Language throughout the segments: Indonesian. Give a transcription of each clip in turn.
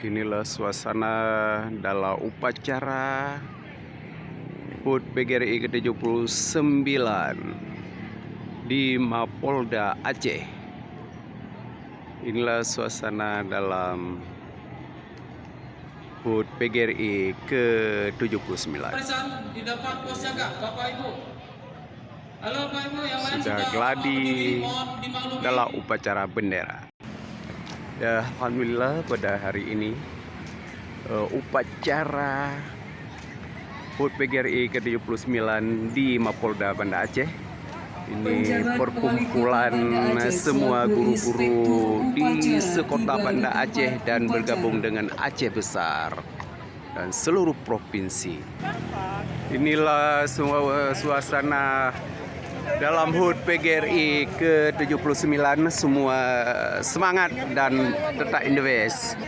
Inilah suasana dalam upacara HUT PGRI ke-79 di Mapolda Aceh. Inilah suasana dalam HUT PGRI ke-79. Didapat pos jaga, Bapak Ibu. Halo Bapak Ibu, yang lain Sudah gladi dalam upacara bendera. Ya, alhamdulillah pada hari ini upacara HUT PGRI ke-79 di Mapolda Banda Aceh. Ini perkumpulan semua guru-guru di sekota Banda Aceh dan bergabung dengan Aceh Besar dan seluruh provinsi. Inilah semua suasana dalam HUT PGRI ke-79, semua semangat dan tetap in the best.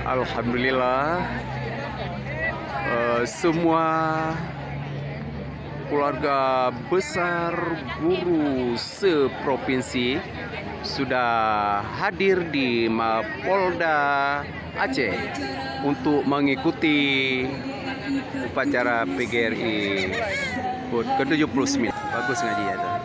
Alhamdulillah, semua keluarga besar guru seprovinsi sudah hadir di Mapolda Aceh untuk mengikuti upacara PGRI HUT ke-79. Bagus ngaji ya tuh.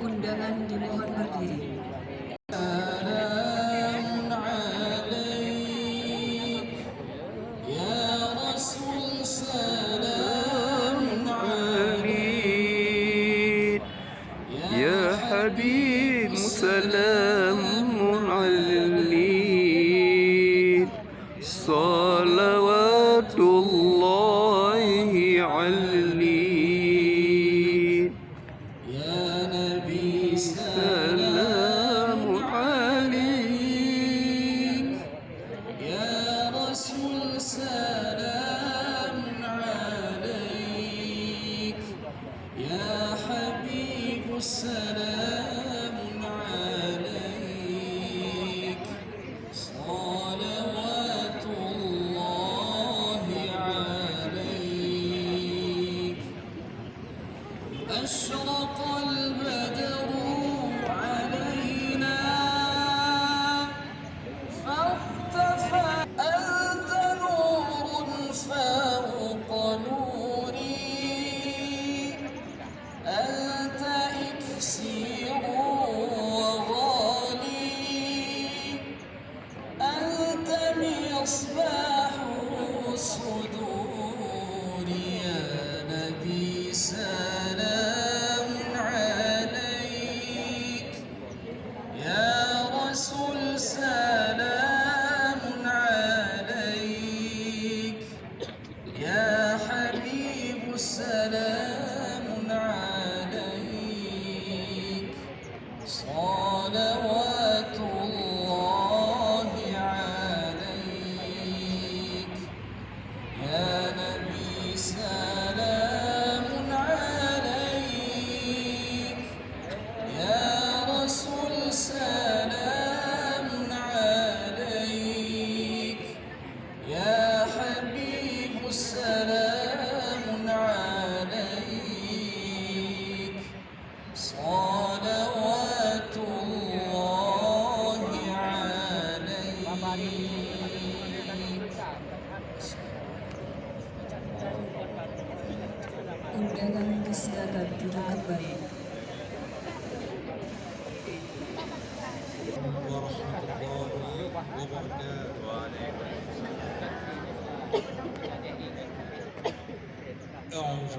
Undangan dimohon berdiri. Ya Habib salamun alaik, salawatullahi alaik. Ya Nabi salamun alaik, ya Rasul salamun alaik, ya Habib salamun alaik, salawatullahi alaik. أشرق البدر علينا فاختفى أنت نور فوق نوري أنت إكسير وغالي أنت مصباح الصدور يا نبي سلام عليك يا رسول سلام عليك يا حبيب سلام عليك صلوات الله عليك يا نبي سلام عليك يا رسول سلام عليك يا حبيب سلام عليك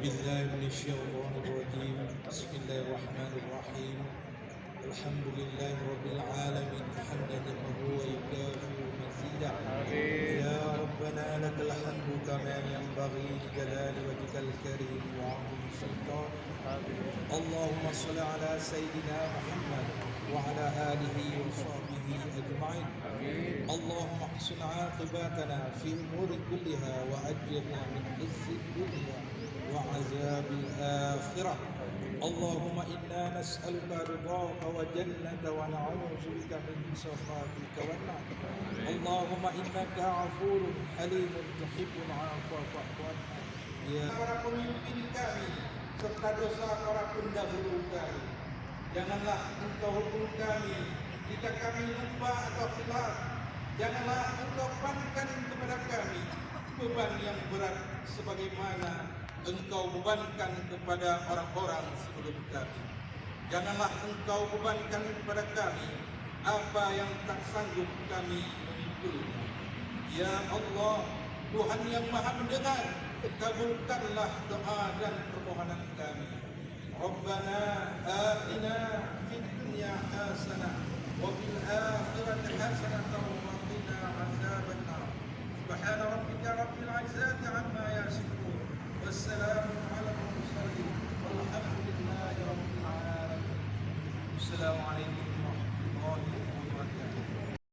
بالله من الشيطان الرجيم بسم الله الرحمن الرحيم الحمد لله رب العالمين حمدا كما هو يكافئ مزيدا يا ربنا لك الحمد كما ينبغي لجلال وجهك الكريم وعظيم سلطانك اللهم صل على سيدنا محمد وعلى آله وصحبه أجمعين اللهم احسن عاقبتنا في أمور كلها وأجرنا من خزي الدنيا وعذاب الآخرة اللهم إنا نسألك رضاك وجنة ونعوذ بك من سخطك والنار اللهم إنك عفو حليم تحب العفو فاعف عنا ya para pemimpin kami serta dosa para pendahulu kami janganlah engkau hukum kami jika kami lupa atau khilaf janganlah engkau bebankan kepada kami beban yang berat sebagaimana engkau bebankan kepada orang-orang sebelum kami. Janganlah engkau bebankan kepada kami apa yang tak sanggup kami memikulnya. Ya Allah, Tuhan yang Maha Mendengar, kabulkanlah doa dan permohonan kami. Rabbana atina fid dunya hasanah wa fil akhirati hasanah wa qina adzabannar. Subhana rabbika rabbil izzati amma yasifun. والسلام على المرسلين والحمد لله رب العالمين. السلام عليكم